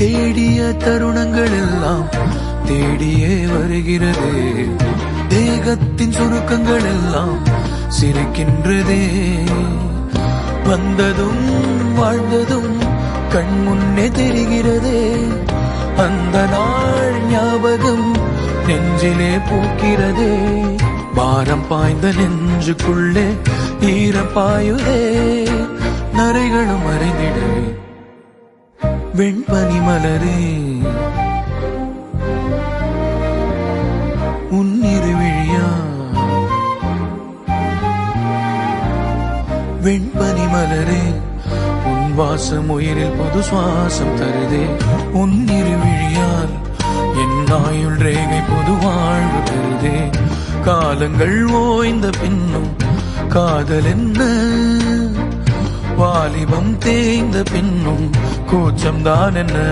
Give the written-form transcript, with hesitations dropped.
தேடிய தருணங்கள் எல்லாம் தேடியே வருகிறது. தேகத்தின் சுருக்கங்கள் எல்லாம் சிரிக்கின்றதே. வந்ததும் வாழ்ந்ததும் கண் முன்னே தெரிகிறதே. அந்த நாள் ஞாபகம் நெஞ்சிலே பூக்கிறதே. பாரம் பாய்ந்த நெஞ்சுக்குள்ளே ஈரம் பாயுதே. நரைகளும் மறைந்திடவே வெண்பனி மலரே உன்னிருவிழியா. வெண்பனி மலரே உன் வாசம் உயிரில் புது சுவாசம் தருதே. உன்னிருவிழியால் என் ஆயுள் ரேகை புது வாழ்வு தருதே. காலங்கள் ஓய்ந்த பின்னும் காதல் என்ன, வாலிபம் தேய்ந்த பின்னும் கூச்சம்தான் என்ன.